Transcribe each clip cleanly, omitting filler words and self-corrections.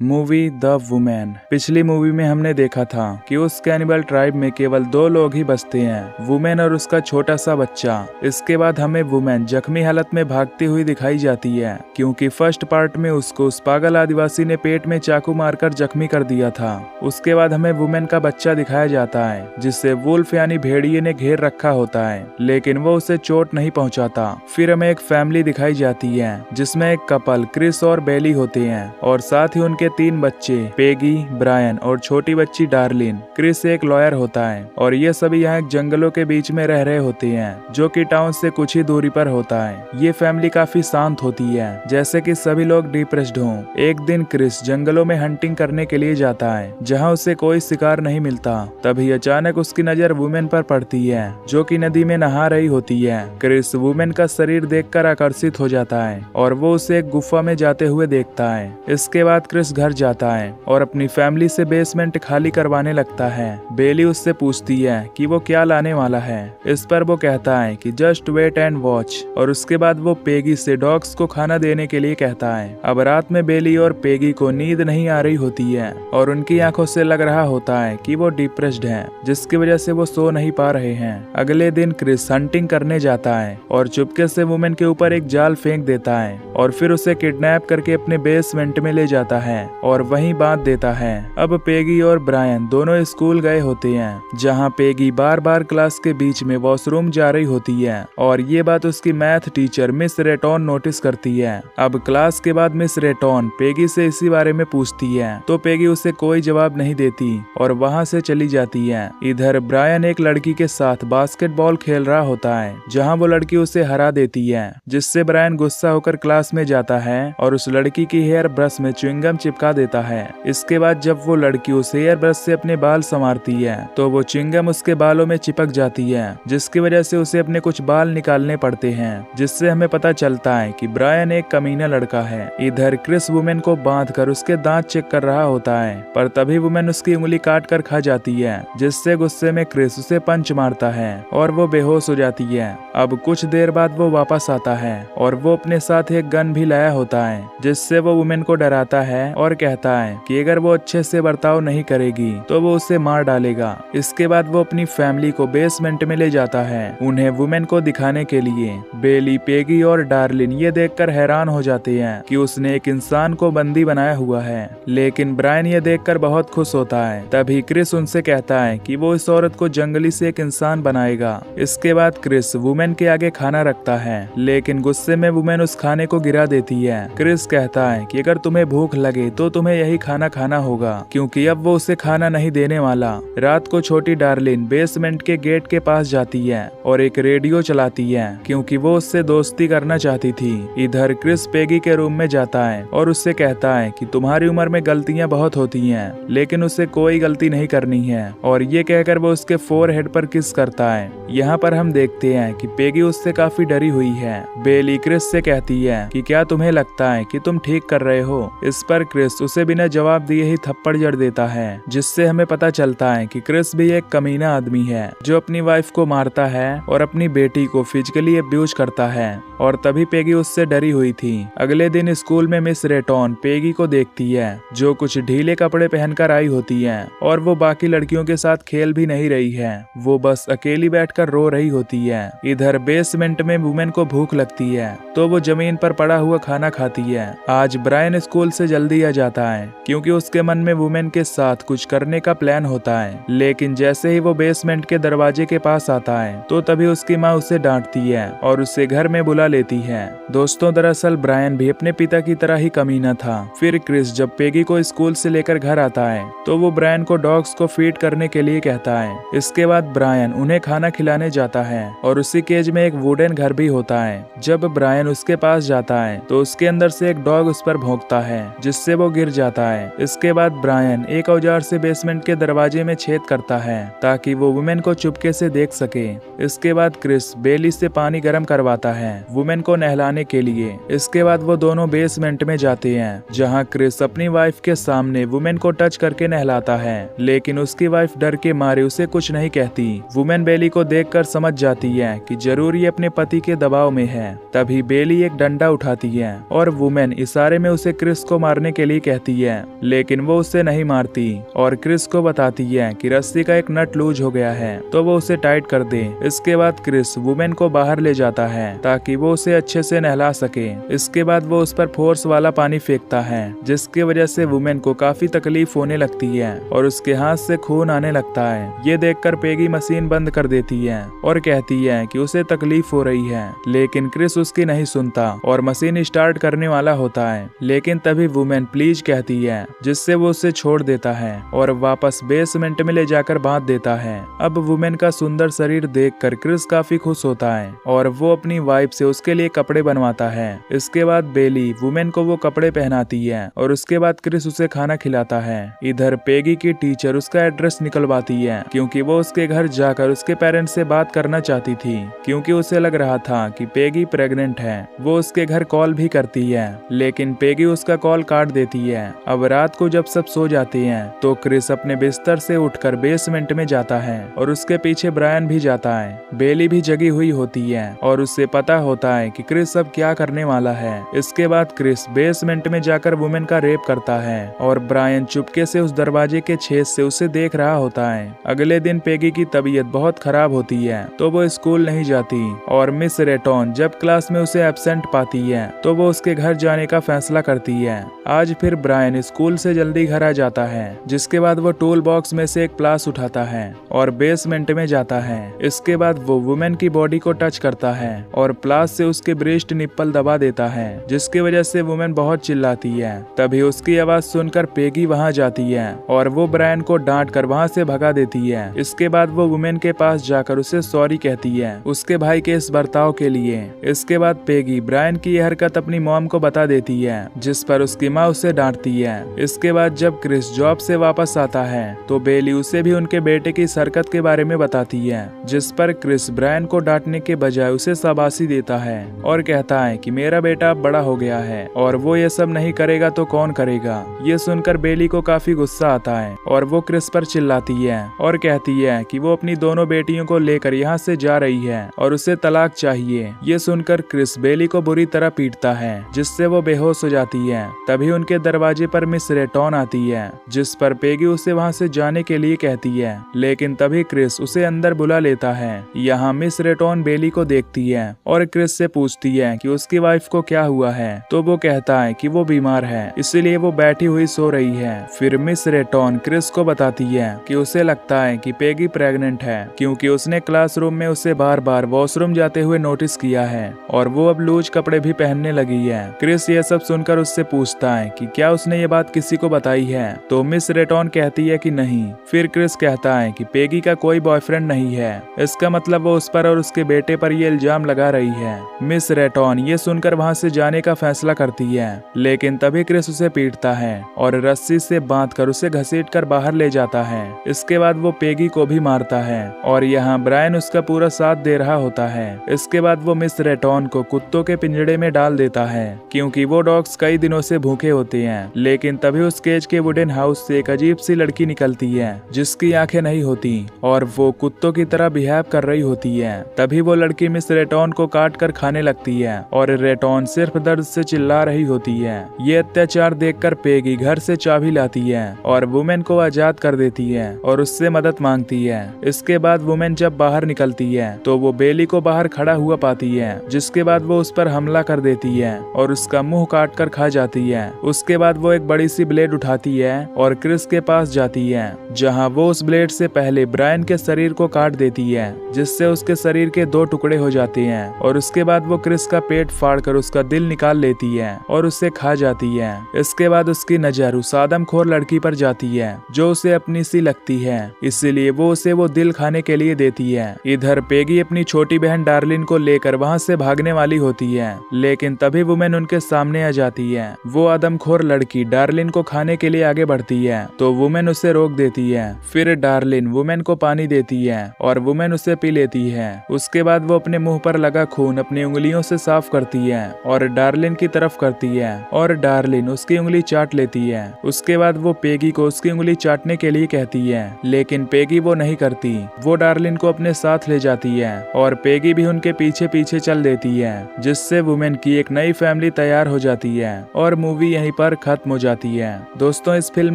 Movie the women. पिछली movie में हमने देखा था कि उस कैनिबल ट्राइब में केवल 2 लोग ही बचते हैं, वुमेन और उसका छोटा सा बच्चा। इसके बाद हमें वुमेन जख्मी हालत में भागती हुई दिखाई जाती है, क्योंकि फर्स्ट पार्ट में उसको उस पागल आदिवासी ने पेट में चाकू मारकर जख्मी कर दिया था। उसके बाद हमें वुमेन का बच्चा दिखाया जाता है, जिससे वुल्फ यानी भेड़िए ने घेर रखा होता है, लेकिन वो उसे चोट नहीं पहुंचाता। फिर हमें एक फैमिली दिखाई जाती है, जिसमें एक कपल क्रिस और बेली होते हैं, और साथ ही उनके 3 बच्चे पेगी, ब्रायन और छोटी बच्ची डार्लिन। क्रिस एक लॉयर होता है और ये सभी यहाँ एक जंगलों के बीच में रह रहे होते हैं, जो कि टाउन से कुछ ही दूरी पर होता है। ये फैमिली काफी शांत होती है, जैसे कि सभी लोग डिप्रेस्ड हों। एक दिन क्रिस जंगलों में हंटिंग करने के लिए जाता है, जहाँ उसे कोई शिकार नहीं मिलता। तभी अचानक उसकी नजर वुमेन पर पड़ती है, जो कि नदी में नहा रही होती है। क्रिस वुमेन का शरीर देखकर आकर्षित हो जाता है और वो उसे एक गुफा में जाते हुए देखता है। इसके बाद क्रिस घर जाता है और अपनी फैमिली से बेसमेंट खाली करवाने लगता है। बेली उससे पूछती है कि वो क्या लाने वाला है। इस पर वो कहता है कि जस्ट वेट एंड वॉच, और उसके बाद वो पेगी से डॉग्स को खाना देने के लिए कहता है। अब रात में बेली और पेगी को नींद नहीं आ रही होती है और उनकी आंखों से लग रहा होता है कि वो डिप्रेस्ड हैं, जिसकी वजह से वो सो नहीं पा रहे हैं। अगले दिन क्रिस हंटिंग करने जाता है और चुपके से वुमेन के ऊपर एक जाल फेंक देता है और फिर उसे किडनैप करके अपने बेसमेंट में ले जाता है और वहीं बांध देता है। अब पेगी और ब्रायन दोनों स्कूल गए होते हैं, जहां पेगी बार बार क्लास के बीच में वॉशरूम जा रही होती है, और ये बात उसकी मैथ टीचर मिस रेटॉन नोटिस करती है। अब क्लास के बाद मिस रेटॉन पेगी से इसी बारे में पूछती है, तो पेगी उसे कोई जवाब नहीं देती और वहां से चली जाती है। इधर ब्रायन एक लड़की के साथ बास्केटबॉल खेल रहा होता है, जहाँ वो लड़की उसे हरा देती है, जिससे ब्रायन गुस्सा होकर क्लास में जाता है और उस लड़की की हेयर ब्रश में च्युइंगम चिपका देता है। इसके बाद जब वो लड़की उस हेयर ब्रश से अपने बाल संवारती है, तो वो च्युइंगम उसके बालों में चिपक जाती है, जिसकी वजह से उसे अपने कुछ बाल निकालने पड़ते हैं, जिससे हमें पता चलता है कि ब्रायन एक कमीना लड़का है। इधर क्रिस वुमेन को बांधकर उसके दांत चेक कर रहा होता है, पर तभी वुमेन उसकी उंगली काट कर खा जाती है, जिससे गुस्से में क्रिस उसे पंच मारता है और वो बेहोश हो जाती है। अब कुछ देर बाद वो वापस आता है और वो अपने साथ एक गन भी लाया होता है, जिससे वो वुमेन को डराता है और कहता है कि अगर वो अच्छे से बर्ताव नहीं करेगी तो वो उसे मार डालेगा। इसके बाद वो अपनी फैमिली को बेसमेंट में ले जाता है, उन्हें वुमेन को दिखाने के लिए। बेली, पेगी और डार्लिन ये देखकर हैरान हो जाते हैं कि उसने एक इंसान को बंदी बनाया हुआ है, लेकिन ब्रायन ये देखकर बहुत खुश होता है। तभी क्रिस उनसे कहता है कि वो इस औरत को जंगली से एक इंसान बनाएगा। इसके बाद क्रिस वुमेन के आगे खाना रखता है, लेकिन गुस्से में वुमेन उस खाने को गिरा देती है। क्रिस कहता है कि अगर तुम्हें भूख लगे तो तुम्हें यही खाना खाना होगा, क्योंकि अब वो उसे खाना नहीं देने वाला। रात को छोटी डार्लिन बेसमेंट के गेट के पास जाती है और एक रेडियो चलाती है, क्योंकि वो उससे दोस्ती करना चाहती थी। इधर क्रिस पेगी के रूम में जाता है और उससे कहता है कि तुम्हारी उम्र में गलतियां बहुत होती हैं, लेकिन उसे कोई गलती नहीं करनी है, और ये कहकर वो उसके फोरहेड पर किस करता है। यहाँ पर हम देखते हैं कि पेगी उससे काफी डरी हुई है। बेली क्रिस से कहती है कि क्या तुम्हें लगता है कि तुम ठीक कर रहे हो। इस पर क्रिस उसे बिना जवाब दिए ही थप्पड़ जड़ देता है, जिससे हमें पता चलता है कि क्रिस भी एक कमीना आदमी है, जो अपनी वाइफ को मारता है और अपनी बेटी को फिजिकली अब्यूज करता है। और तभी पेगी उससे डरी हुई थी। अगले दिन स्कूल में मिस रेटॉन पेगी को देखती है, जो कुछ ढीले कपड़े पहनकर आई होती है, और वो बाकी लड़कियों के साथ खेल भी नहीं रही है, वो बस अकेली बैठकर रो रही होती है। इधर बेसमेंट में वुमेन को भूख लगती है, तो वो जमीन पर पड़ा हुआ खाना खाती है। आज ब्रायन स्कूल से जल्दी आ जाता है, क्योंकि उसके मन में वुमेन के साथ कुछ करने का प्लान होता है, लेकिन जैसे ही वो बेसमेंट के दरवाजे के पास आता है, तो तभी उसकी माँ उसे डांटती है और उसे घर में बुला लेती है। दोस्तों, दरअसल ब्रायन भी अपने पिता की तरह ही कमीना था। फिर क्रिस जब पेगी को स्कूल से लेकर घर आता है, तो वो ब्रायन को डॉग्स को फीड करने के लिए कहता है। इसके बाद ब्रायन उन्हें खाना खिलाने जाता है और उसी केज में एक वुडन घर भी होता है। जब ब्रायन उसके पास जाता है, तो उसके अंदर से एक डॉग उस पर भौंकता है, जिससे वो गिर जाता है। इसके बाद ब्रायन एक औजार से बेसमेंट के दरवाजे में छेद करता है, ताकि वो वुमेन को चुपके से देख सके। इसके बाद क्रिस बेली से पानी गर्म करवाता है वुमेन को नहलाने के लिए। इसके बाद वो दोनों बेसमेंट में जाते हैं, जहाँ क्रिस अपनी वाइफ के सामने वुमेन को टच करके नहलाता है, लेकिन उसकी वाइफ डर के मारे उसे कुछ नहीं कहती। वुमेन बेली को देखकर समझ जाती है कि जरूर ये अपने पति के दबाव में है। तभी बेली एक डंडा उठाती है और वुमेन इशारे में उसे क्रिस को मारने के लिए कहती है, लेकिन वो उसे नहीं मारती और क्रिस को बताती है कि रस्सी का एक नट लूज हो गया है तो वो उसे टाइट कर दे। इसके बाद क्रिस वुमेन को बाहर ले जाता है ताकि वो उसे अच्छे से नहला सके। इसके बाद वो उस पर फोर्स वाला पानी फेंकता है जिसकी वजह से वुमेन को काफी तकलीफ होने लगती है और उसके हाथ से खून आने लगता है। ये देखकर पेगी मशीन बंद कर देती है और कहती है कि उसे तकलीफ हो रही है, लेकिन क्रिस उसकी नहीं सुनता और मशीन स्टार्ट करने वाला होता है। लेकिन तभी वुमेन प्लीज कहती है जिससे वो उसे छोड़ देता है और वापस बेसमेंट में ले जाकर बांध देता है। अब वुमेन का सुंदर शरीर देखकर क्रिस काफी खुश होता है और वो अपनी वाइफ से उसके लिए कपड़े बनवाता है। इसके बाद बेली वुमेन को वो कपड़े पहनाती है और उसके बाद क्रिस उसे खाना खिलाता है। इधर पेगी की टीचर उसका एड्रेस निकलवाती है क्योंकि वो उसके घर जाकर उसके पेरेंट्स से बात करना चाहती थी, क्योंकि उसे लग रहा था कि पेगी प्रेग्नेंट है। वो उसके घर कॉल भी करती है लेकिन पेगी उसका कॉल काट देती है। अब रात को जब सब सो जाते हैं तो क्रिस अपने बिस्तर से उठकर बेसमेंट में जाता है और उसके पीछे ब्रायन भी जाता है। बेली भी जगी हुई होती है और उससे पता होता है कि क्रिस अब क्या करने वाला है। इसके बाद क्रिस बेसमेंट में जाकर वुमेन का रेप करता है और ब्रायन चुपके से उस दरवाजे के छेद से उसे देख रहा होता है। अगले दिन पेगी की तबीयत बहुत खराब होती है तो वो स्कूल नहीं जाती और मिस रेटॉन जब क्लास में उसे एब्सेंट पाती है तो वो उसके घर जाने का फैसला करती है। आज फिर ब्रायन स्कूल से जल्दी घर आ जाता है, जिसके बाद वो टूल बॉक्स में से एक प्लास उठाता है और बेसमेंट में जाता है। इसके बाद वो वुमेन की बॉडी को टच करता है और प्लास से उसके ब्रेस्ट निप्पल दबा देता है, जिसकी वजह से वुमेन बहुत चिल्लाती है। तभी उसकी आवाज सुनकर पेगी वहां जाती है और वो ब्रायन को डांट कर वहां से भगा देती है। इसके बाद वो वुमेन के पास जाकर उसे सॉरी कहती है उसके भाई के इस बर्ताव के लिए। इसके बाद पेगी ब्रायन की यह हरकत अपनी मॉम को बता देती है, जिस पर उसकी माँ उसे डांटती है। इसके बाद जब क्रिस जॉब से वापस आता है तो बेली उसे भी उनके बेटे की इस हरकत के बारे में बताती है, जिस पर क्रिस ब्रायन को डांटने के बजाय उसे शाबाशी देता है और कहता है कि मेरा बेटा अब बड़ा हो गया है और वो ये सब नहीं करेगा तो कौन करेगा। ये सुनकर बेली को काफी गुस्सा आता है और वो क्रिस पर चिल्लाती है और कहती है कि वो अपनी दोनों बेटियों को लेकर यहाँ से जा रही है और उसे तलाक चाहिए। ये सुनकर क्रिस बेली को बुरी तरह पीटता है जिससे वो बेहोश हो जाती है। तभी उनके दरवाजे पर मिस रेटॉन आती है, जिस पर पेगी उसे वहां से जाने के लिए कहती है, लेकिन तभी क्रिस उसे अंदर बुला लेता है। यहाँ मिस रेटॉन बेली को देखती है और क्रिस से पूछती है कि उसकी वाइफ को क्या हुआ है, तो वो कहता है कि वो बीमार है इसलिए वो बैठी हुई सो रही है। फिर मिस रेटॉन क्रिस को बताती है कि उसे लगता है कि पेगी प्रेग्नेंट है, क्योंकि उसने क्लासरूम में उसे बार बार वॉशरूम जाते हुए नोटिस किया है और वो अब लूज कपड़े भी पहनने लगी है। क्रिस ये सब सुनकर उससे पूछता है कि क्या उसने ये बात किसी को बताई है, तो मिस रेटॉन कहती है कि नहीं। फिर क्रिस कहता है कि पेगी का कोई बॉयफ्रेंड नहीं है, इसका मतलब वो उस पर और उसके बेटे पर ये इल्जाम लगा रही है। मिस रेटॉन ये सुनकर वहां से जाने का फैसला करती है, लेकिन तभी क्रिस उसे पीटता है और रस्सी से बांधकर उसे घसीट कर बाहर ले जाता है। इसके बाद वो पेगी को भी मारता है और यहाँ ब्रायन उसका पूरा साथ दे रहा होता है। इसके बाद वो मिस रेटॉन को कुत्तों के पिंजड़े में डाल देता है, क्योंकि वो डॉग्स कई दिनों से भूखे होते हैं। लेकिन तभी उस केज के वुडन हाउस से एक अजीब सी लड़की निकलती है जिसकी आंखें नहीं होती और वो कुत्तों की तरह बिहेव कर रही होती है। तभी वो लड़की मिस रेटॉन को काट कर खाने लगती है और रेटॉन सिर्फ दर्द से चिल्ला रही होती है। ये अत्याचार देखकर पेगी घर से चाबी लाती है और वुमेन को आजाद कर देती है और उससे मदद मांगती है। इसके बाद वुमेन जब बाहर निकलती है तो वो बेली को बाहर खड़ा हुआ पाती है, जिसके बाद वो उस पर हमला कर देती है और उसका मुंह काट कर खा जाती है। उसके बाद वो एक बड़ी सी ब्लेड उठाती है और क्रिस के पास जाती है, जहां वो उस ब्लेड से पहले ब्रायन के शरीर को काट देती है, जिससे उसके शरीर के 2 टुकड़े हो जाते हैं और उसके बाद वो क्रिस का पेट फाड़कर उसका दिल निकाल लेती है और उसे खा जाती है। इसके बाद उसकी नजर उस आदमखोर लड़की पर जाती है जो उसे अपनी सी लगती है, इसलिए वो उसे वो दिल खाने के लिए देती है। इधर पेगी अपनी छोटी बहन डार्लिन को लेकर वहां से भागने वाली होती है, लेकिन तभी वुमेन उनके सामने आ जाती है। वो आदमखोर लड़की डार्लिन को खाने के लिए आगे बढ़ती है तो वुमेन उसे रोक देती है। फिर डार्लिन वुमेन को पानी देती है और वुमेन उसे पी लेती है। उसके बाद वो अपने मुंह पर लगा खून अपनी उंगलियों से साफ करती है और डार्लिन की तरफ करती है और डार्लिन उसकी उंगली चाट लेती है। उसके बाद वो पेगी को उसकी उंगली चाटने के लिए कहती है, लेकिन पेगी वो नहीं करती। वो डार्लिन को अपने साथ ले जाती है और पेगी भी उनके पीछे पीछे चल देती है, जिससे वुमेन की एक नई फैमिली तैयार हो जाती है। और मूवी यहीं पर खत्म हो जाती है। दोस्तों, इस फिल्म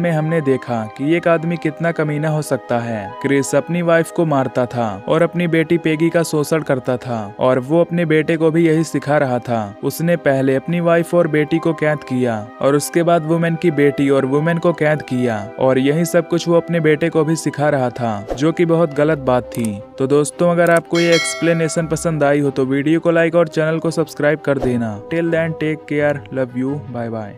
में हमने देखा कि एक आदमी कितना कमीना हो सकता है। क्रिस अपनी वाइफ को मारता था और अपनी बेटी पेगी का शोषण करता था और वो अपने बेटे को भी यही सिखा रहा था। उसने पहले अपनी वाइफ और बेटी को कैद किया और उसके बाद वुमेन की बेटी और वुमेन को कैद किया और यही सब कुछ वो अपने बेटे को भी सिखा रहा था, जो कि बहुत गलत बात थी। तो दोस्तों, अगर आपको ये एक्सप्लेनेशन पसंद आई हो तो वीडियो को लाइक और चैनल को सब्सक्राइब कर देना। Till then take care, love you, bye bye.